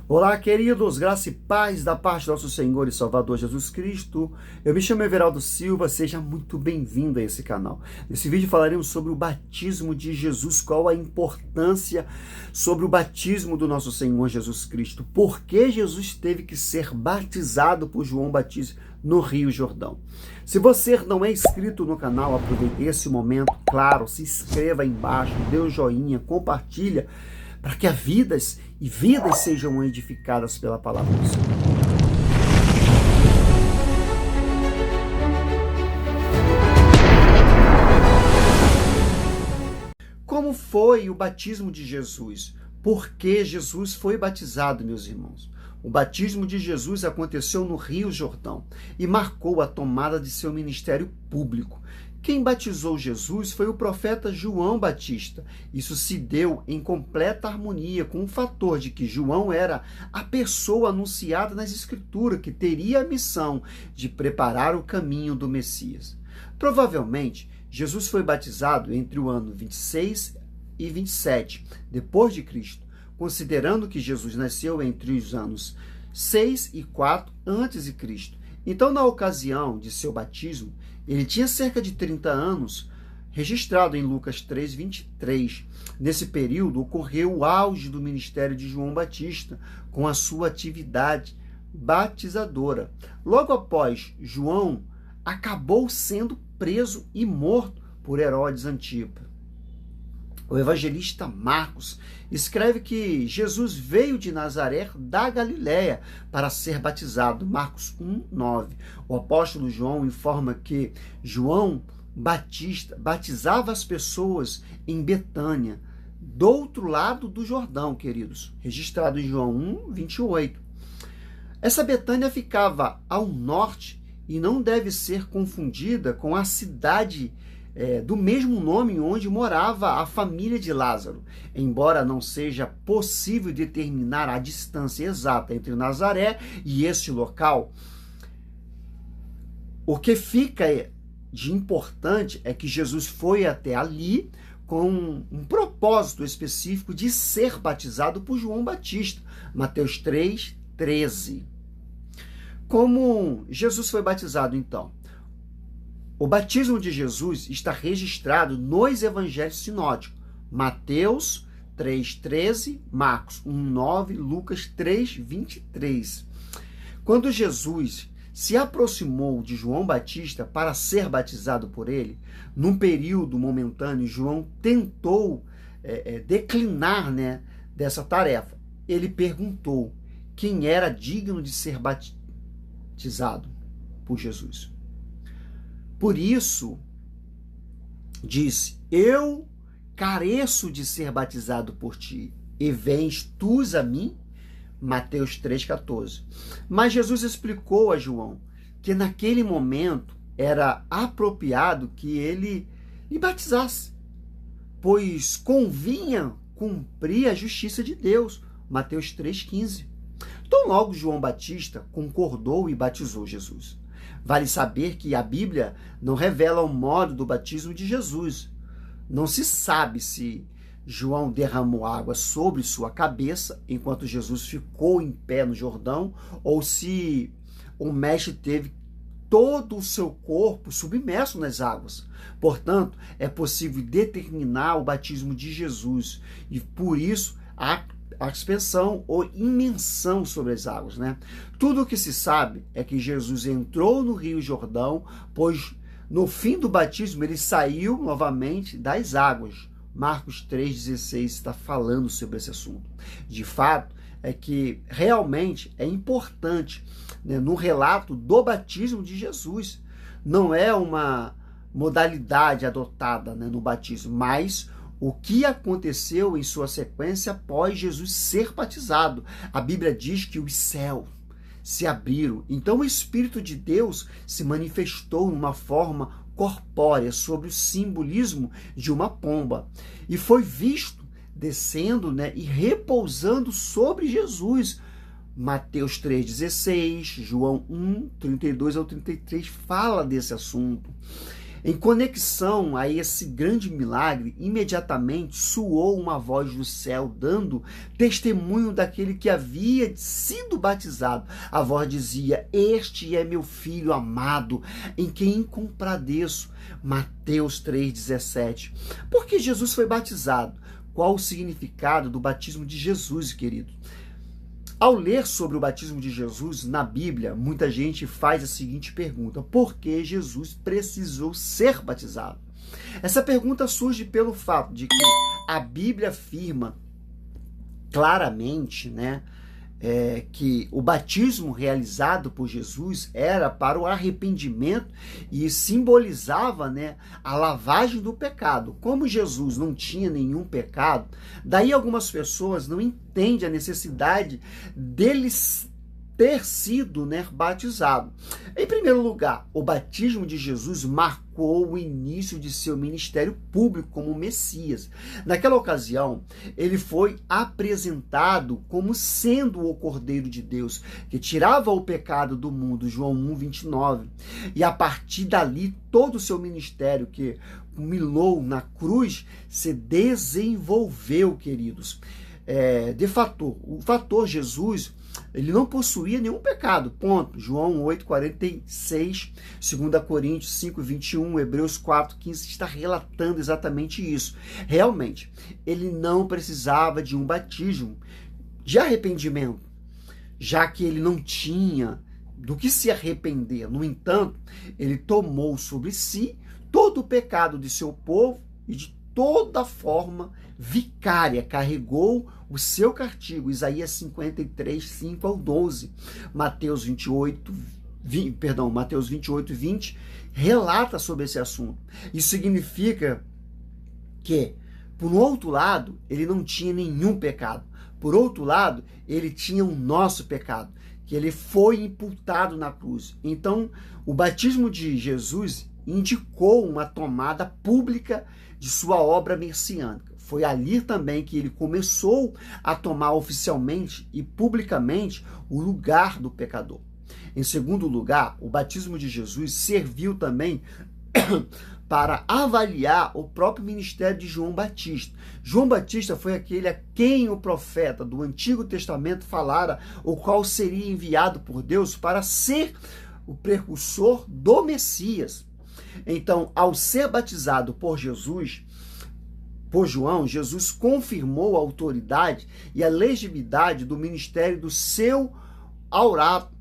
Olá, queridos, graça e paz da parte do nosso Senhor e Salvador Jesus Cristo. Eu me chamo Everaldo Silva, seja muito bem-vindo a esse canal. Nesse vídeo falaremos sobre o batismo de Jesus, qual a importância sobre o batismo do nosso Senhor Jesus Cristo. Por que Jesus teve que ser batizado por João Batista no Rio Jordão? Se você não é inscrito no canal, aproveite esse momento, claro, se inscreva aí embaixo, dê um joinha, compartilha, para que vidas sejam edificadas pela palavra do Senhor. Como foi o batismo de Jesus? Por que Jesus foi batizado, meus irmãos? O batismo de Jesus aconteceu no Rio Jordão e marcou a tomada de seu ministério público. Quem batizou Jesus foi o profeta João Batista. Isso se deu em completa harmonia com o fator de que João era a pessoa anunciada nas Escrituras que teria a missão de preparar o caminho do Messias. Provavelmente, Jesus foi batizado entre o ano 26 e 27 depois de Cristo, considerando que Jesus nasceu entre os anos 6 e 4 antes de Cristo. Então, na ocasião de seu batismo, ele tinha cerca de 30 anos, registrado em Lucas 3:23. Nesse período, ocorreu o auge do ministério de João Batista, com a sua atividade batizadora. Logo após, João acabou sendo preso e morto por Herodes Antipas. O evangelista Marcos escreve que Jesus veio de Nazaré da Galiléia para ser batizado. Marcos 1:9. O apóstolo João informa que João Batista batizava as pessoas em Betânia, do outro lado do Jordão, queridos. Registrado em João 1:28. Essa Betânia ficava ao norte e não deve ser confundida com a cidade do mesmo nome onde morava a família de Lázaro. Embora não seja possível determinar a distância exata entre Nazaré e este local, o que fica de importante é que Jesus foi até ali com um propósito específico de ser batizado por João Batista. Mateus 3:13. Como Jesus foi batizado, então? O batismo de Jesus está registrado nos evangelhos sinóticos. Mateus 3:13, Marcos 1:9, Lucas 3:23. Quando Jesus se aproximou de João Batista para ser batizado por ele, num período momentâneo, João tentou declinar dessa tarefa. Ele perguntou quem era digno de ser batizado por Jesus. Por isso, disse: eu careço de ser batizado por ti, e vens tu a mim? Mateus 3:14. Mas Jesus explicou a João que naquele momento era apropriado que ele lhe batizasse, pois convinha cumprir a justiça de Deus. Mateus 3:15. Então logo João Batista concordou e batizou Jesus. Vale saber que a Bíblia não revela o modo do batismo de Jesus. Não se sabe se João derramou água sobre sua cabeça enquanto Jesus ficou em pé no Jordão, ou se o mestre teve todo o seu corpo submerso nas águas. Portanto, é possível determinar o batismo de Jesus e por isso a expansão ou imersão sobre as águas, Tudo o que se sabe é que Jesus entrou no Rio Jordão, pois no fim do batismo ele saiu novamente das águas. Marcos 3:16 está falando sobre esse assunto. De fato, é que realmente é importante, no relato do batismo de Jesus. Não é uma modalidade adotada no batismo, mas o que aconteceu em sua sequência após Jesus ser batizado. A Bíblia diz que os céus se abriram. Então o Espírito de Deus se manifestou numa forma corpórea sobre o simbolismo de uma pomba. E foi visto descendo e repousando sobre Jesus. Mateus 3:16, João 1:32 ao 33 fala desse assunto. Em conexão a esse grande milagre, imediatamente soou uma voz do céu, dando testemunho daquele que havia sido batizado. A voz dizia: este é meu filho amado, em quem compadeço. Mateus 3,17. Por que Jesus foi batizado? Qual o significado do batismo de Jesus, querido? Ao ler sobre o batismo de Jesus na Bíblia, muita gente faz a seguinte pergunta: por que Jesus precisou ser batizado? Essa pergunta surge pelo fato de que a Bíblia afirma claramente, que o batismo realizado por Jesus era para o arrependimento e simbolizava, a lavagem do pecado. Como Jesus não tinha nenhum pecado, daí algumas pessoas não entendem a necessidade deles ter sido, batizado. Em primeiro lugar, o batismo de Jesus marcou o início de seu ministério público como Messias. Naquela ocasião, ele foi apresentado como sendo o Cordeiro de Deus, que tirava o pecado do mundo, João 1,29. E a partir dali, todo o seu ministério, que culminou na cruz, se desenvolveu, queridos. O fator Jesus, ele não possuía nenhum pecado, ponto. João 8,46, 2 Coríntios 5,21, Hebreus 4,15 está relatando exatamente isso. Realmente, ele não precisava de um batismo de arrependimento, já que ele não tinha do que se arrepender. No entanto, ele tomou sobre si todo o pecado de seu povo e de toda forma vicária, carregou o seu castigo. Isaías 53, 5 ao 12. Mateus 28, 20 relata sobre esse assunto. Isso significa que, por outro lado, ele não tinha nenhum pecado. Por outro lado, ele tinha o nosso pecado, que ele foi imputado na cruz. Então, o batismo de Jesus indicou uma tomada pública de sua obra messiânica. Foi ali também que ele começou a tomar oficialmente e publicamente o lugar do pecador. Em segundo lugar, o batismo de Jesus serviu também para avaliar o próprio ministério de João Batista. João Batista foi aquele a quem o profeta do Antigo Testamento falara, o qual seria enviado por Deus para ser o precursor do Messias. Então, ao ser batizado por João, Jesus confirmou a autoridade e a legitimidade do ministério do seu arauto,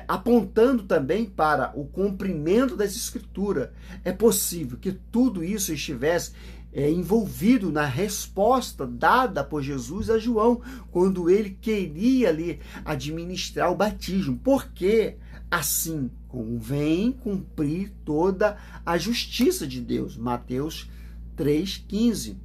apontando também para o cumprimento das Escrituras. É possível que tudo isso estivesse envolvido na resposta dada por Jesus a João, quando ele queria ali administrar o batismo, porque assim convém cumprir toda a justiça de Deus. Mateus 3,15.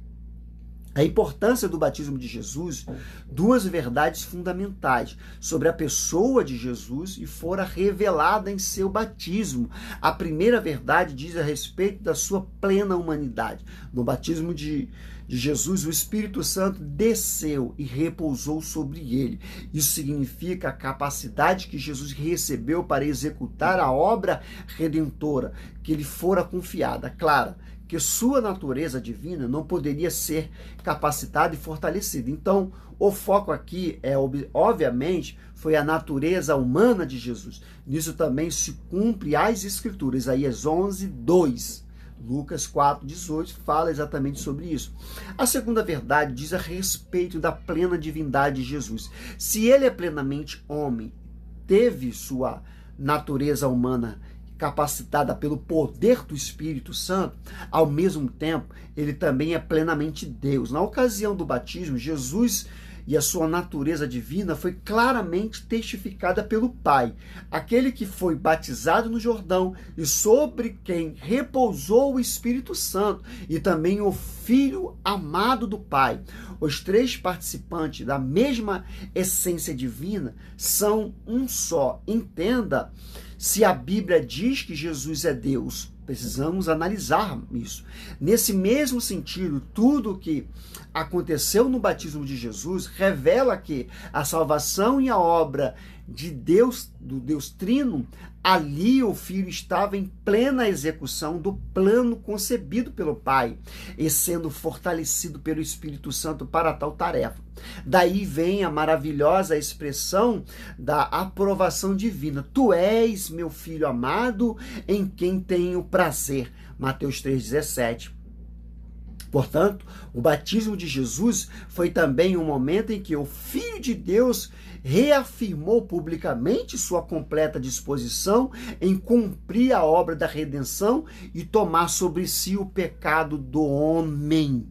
A importância do batismo de Jesus, duas verdades fundamentais sobre a pessoa de Jesus e fora revelada em seu batismo. A primeira verdade diz a respeito da sua plena humanidade. No batismo de Jesus, o Espírito Santo desceu e repousou sobre ele. Isso significa a capacidade que Jesus recebeu para executar a obra redentora que lhe fora confiada. Claro que sua natureza divina não poderia ser capacitada e fortalecida. Então, o foco aqui obviamente, foi a natureza humana de Jesus. Nisso também se cumpre as Escrituras. Isaías 11, 2. Lucas 4, 18 fala exatamente sobre isso. A segunda verdade diz a respeito da plena divindade de Jesus. Se ele é plenamente homem, teve sua natureza humana capacitada pelo poder do Espírito Santo, ao mesmo tempo, ele também é plenamente Deus. Na ocasião do batismo, Jesus e a sua natureza divina foi claramente testificada pelo Pai, aquele que foi batizado no Jordão e sobre quem repousou o Espírito Santo, e também o Filho amado do Pai. Os três participantes da mesma essência divina são um só. Entenda, se a Bíblia diz que Jesus é Deus, precisamos analisar isso. Nesse mesmo sentido, tudo o que aconteceu no batismo de Jesus revela que a salvação e a obra de Deus, do Deus Trino, ali o Filho estava em plena execução do plano concebido pelo Pai e sendo fortalecido pelo Espírito Santo para tal tarefa. Daí vem a maravilhosa expressão da aprovação divina. Tu és meu Filho amado, em quem tenho prazer. Mateus 3,17. Portanto, o batismo de Jesus foi também um momento em que o Filho de Deus reafirmou publicamente sua completa disposição em cumprir a obra da redenção e tomar sobre si o pecado do homem.